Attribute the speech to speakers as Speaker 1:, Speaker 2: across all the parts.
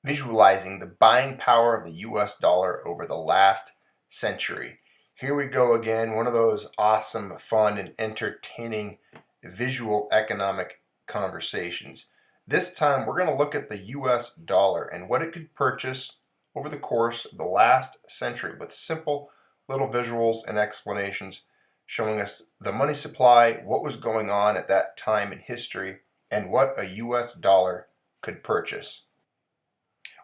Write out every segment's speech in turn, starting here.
Speaker 1: Visualizing the buying power of the US dollar over the last century. Here we go again, one of those awesome, fun, and entertaining visual economic conversations. This time we're going to look at the US dollar and what it could purchase over the course of the last century with simple little visuals and explanations showing us the money supply, what was going on at that time in history, and what a US dollar could purchase.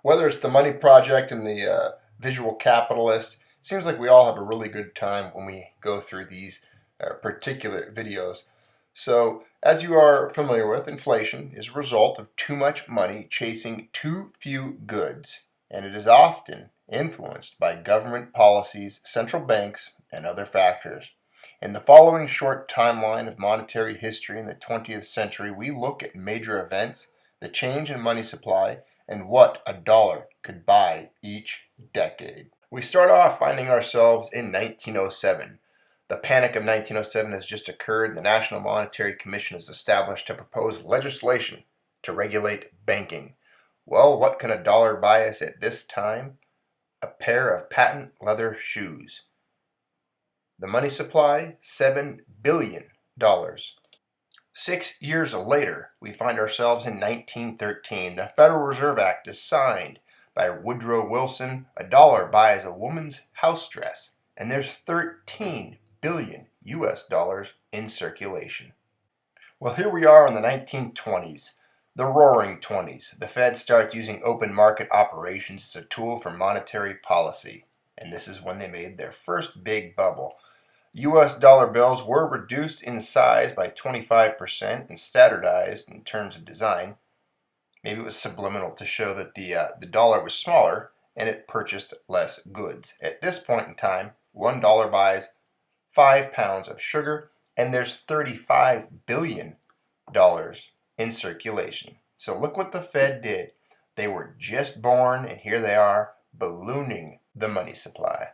Speaker 1: Whether it's the Money Project and the Visual Capitalist, it seems like we all have a really good time when we go through these particular videos. So, as you are familiar with, inflation is a result of too much money chasing too few goods, and it is often influenced by government policies, central banks, and other factors. In the following short timeline of monetary history in the 20th century, we look at major events, the change in money supply, and what a dollar could buy each decade. We start off finding ourselves in 1907. The Panic of 1907 has just occurred, and the National Monetary Commission is established to propose legislation to regulate banking. Well, what can a dollar buy us at this time? A pair of patent leather shoes. The money supply, $7 billion. 6 years later, we find ourselves in 1913. The Federal Reserve Act is signed by Woodrow Wilson. A dollar buys a woman's house dress, and there's 13 billion US dollars in circulation. Well, here we are in the 1920s, the Roaring Twenties. The Fed starts using open market operations as a tool for monetary policy, and this is when they made their first big bubble. US dollar bills were reduced in size by 25% and standardized in terms of design. Maybe it was subliminal to show that the dollar was smaller and it purchased less goods. At this point in time, $1 buys 5 pounds of sugar, and there's $35 billion in circulation. So look what the Fed did. They were just born, and here they are, ballooning the money supply.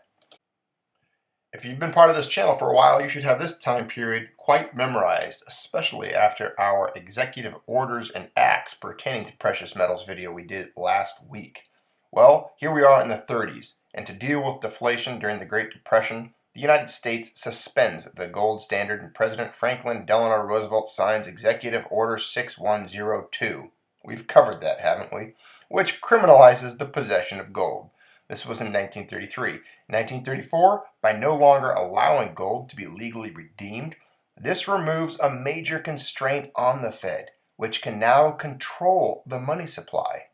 Speaker 1: If you've been part of this channel for a while, you should have this time period quite memorized, especially after our executive orders and acts pertaining to precious metals video we did last week. Well, here we are in the 30s, and to deal with deflation during the Great Depression, the United States suspends the gold standard, and President Franklin Delano Roosevelt signs Executive Order 6102. We've covered that, haven't we? Which criminalizes the possession of gold. This was in 1933. In 1934, by no longer allowing gold to be legally redeemed, this removes a major constraint on the Fed, which can now control the money supply.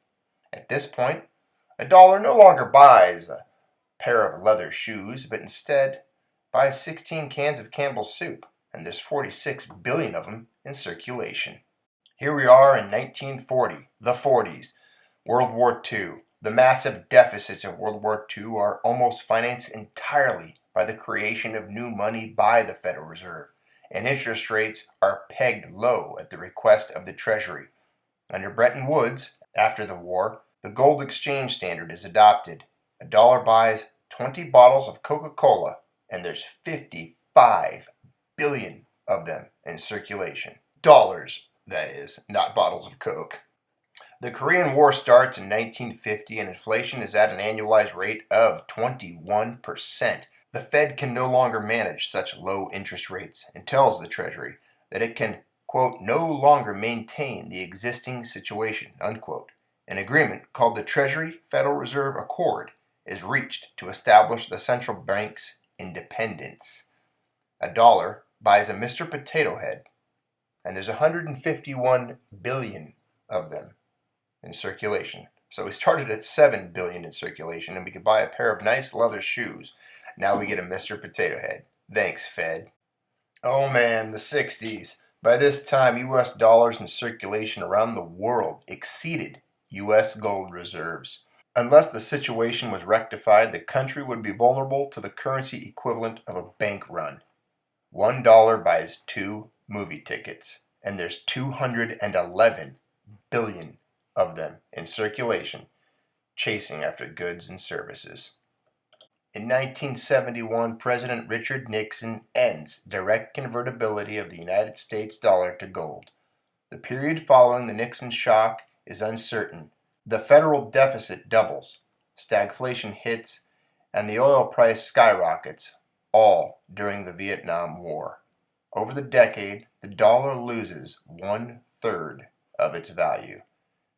Speaker 1: At this point, a dollar no longer buys a pair of leather shoes, but instead buys 16 cans of Campbell's soup, and there's 46 billion of them in circulation. Here we are in 1940, the 40s, World War II. The massive deficits of World War II are almost financed entirely by the creation of new money by the Federal Reserve, and interest rates are pegged low at the request of the Treasury. Under Bretton Woods, after the war, the gold exchange standard is adopted. A dollar buys 20 bottles of Coca-Cola, and there's 55 billion of them in circulation. Dollars, that is, not bottles of Coke. The Korean War starts in 1950, and inflation is at an annualized rate of 21%. The Fed can no longer manage such low interest rates and tells the Treasury that it can, quote, no longer maintain the existing situation, unquote. An agreement called the Treasury Federal Reserve Accord is reached to establish the central bank's independence. A dollar buys a Mr. Potato Head, and there's 151 billion of them in circulation. So we started at 7 billion in circulation, and we could buy a pair of nice leather shoes. Now we get a Mr. Potato Head. Thanks, Fed. Oh man, the 60s. By this time, US dollars in circulation around the world exceeded US gold reserves. Unless the situation was rectified, the country would be vulnerable to the currency equivalent of a bank run. $1 buys 2 movie tickets, and there's 211 billion of them in circulation, chasing after goods and services. In 1971, President Richard Nixon ends direct convertibility of the United States dollar to gold. The period following the Nixon shock is uncertain. The federal deficit doubles, stagflation hits, and the oil price skyrockets, all during the Vietnam War. Over the decade, the dollar loses 1/3 of its value.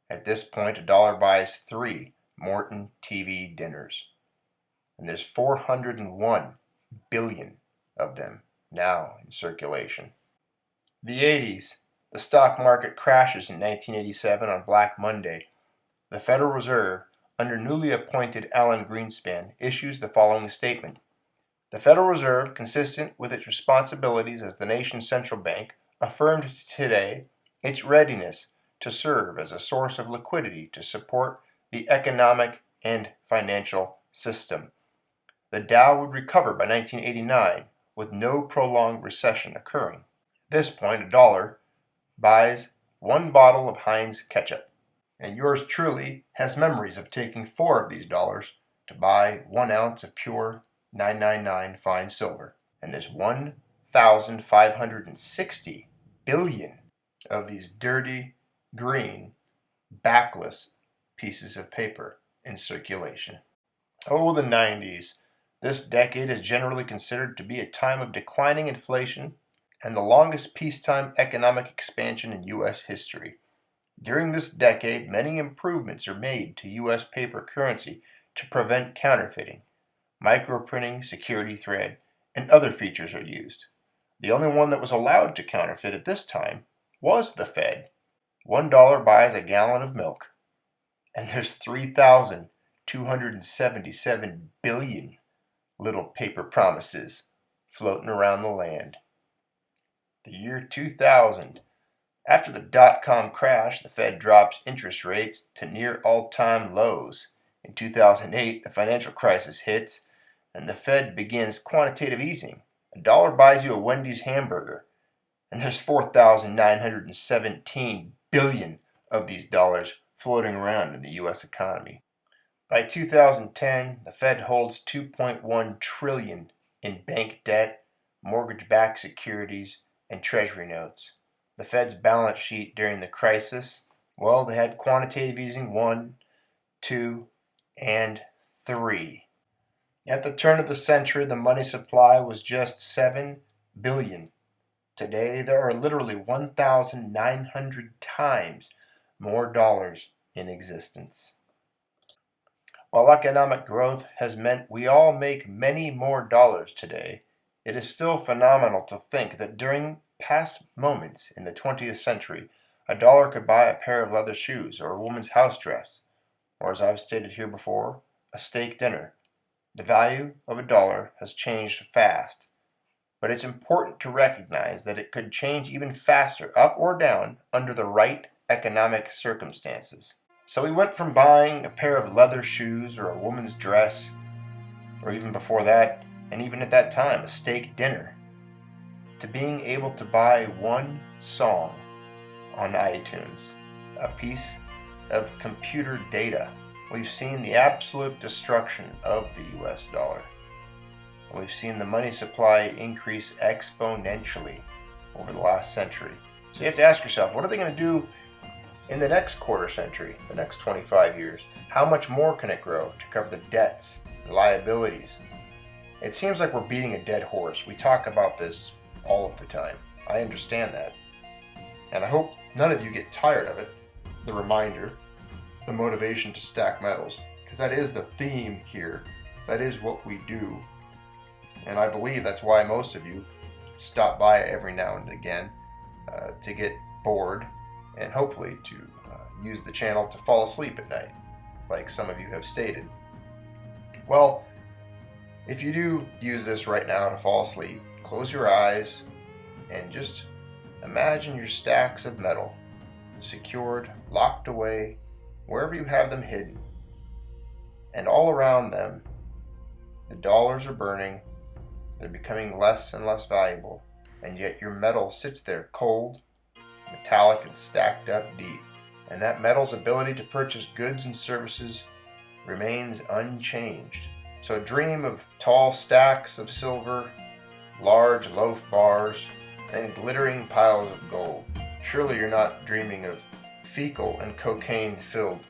Speaker 1: At this point, a dollar buys 3 Morton TV dinners. And there's 401 billion of them now in circulation. The 80s. The stock market crashes in 1987 on Black Monday. The Federal Reserve, under newly appointed Alan Greenspan, issues the following statement. The Federal Reserve, consistent with its responsibilities as the nation's central bank, affirmed today its readiness to serve as a source of liquidity to support the economic and financial system. The Dow would recover by 1989 with no prolonged recession occurring. At this point, a dollar buys 1 bottle of Heinz ketchup, and yours truly has memories of taking 4 of these dollars to buy 1 ounce of pure 999 fine silver. And there's 1,560 billion of these dirty, green, backless pieces of paper in circulation. Oh, the 90s. This decade is generally considered to be a time of declining inflation and the longest peacetime economic expansion in U.S. history. During this decade, many improvements are made to U.S. paper currency to prevent counterfeiting. Microprinting, security thread, and other features are used. The only one that was allowed to counterfeit at this time was the Fed. $1 buys a gallon of milk, and there's 3,277 billion little paper promises floating around the land. The year 2000. After the dot-com crash, the Fed drops interest rates to near all-time lows. In 2008, the financial crisis hits, and the Fed begins quantitative easing. A dollar buys you a Wendy's hamburger, and there's 4,917 billion of these dollars floating around in the U.S. economy. By 2010, the Fed holds $2.1 trillion in bank debt, mortgage-backed securities, and treasury notes. The Fed's balance sheet during the crisis, well, they had quantitative easing 1, 2, and 3. At the turn of the century, the money supply was just 7 billion. Today, there are literally 1,900 times more dollars in existence. While economic growth has meant we all make many more dollars today, it is still phenomenal to think that during past moments in the 20th century, a dollar could buy a pair of leather shoes or a woman's house dress, or as I've stated here before, a steak dinner. The value of a dollar has changed fast, but it's important to recognize that it could change even faster, up or down, under the right economic circumstances. So we went from buying a pair of leather shoes or a woman's dress, or even before that, and even at that time, a steak dinner, to being able to buy 1 song on iTunes, a piece of computer data. We've seen the absolute destruction of the US dollar. We've seen the money supply increase exponentially over the last century. So you have to ask yourself, what are they going to do in the next quarter century, the next 25 years? How much more can it grow to cover the debts, the liabilities? It seems like we're beating a dead horse. We talk about this all of the time. I understand that. And I hope none of you get tired of it. The reminder, the motivation to stack metals, because that is the theme here. That is what we do. And I believe that's why most of you stop by every now and again to get bored and hopefully to use the channel to fall asleep at night, like some of you have stated. Well, if you do use this right now to fall asleep, close your eyes and just imagine your stacks of metal secured, locked away, wherever you have them hidden. And all around them, the dollars are burning, they're becoming less and less valuable, and yet your metal sits there cold, metallic, and stacked up deep. And that metal's ability to purchase goods and services remains unchanged. So dream of tall stacks of silver, large loaf bars, and glittering piles of gold. Surely you're not dreaming of fecal and cocaine-filled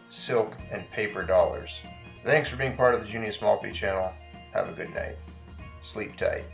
Speaker 1: silk and paper dollars. Thanks for being part of the Junior Small P channel. Have a good night. Sleep tight.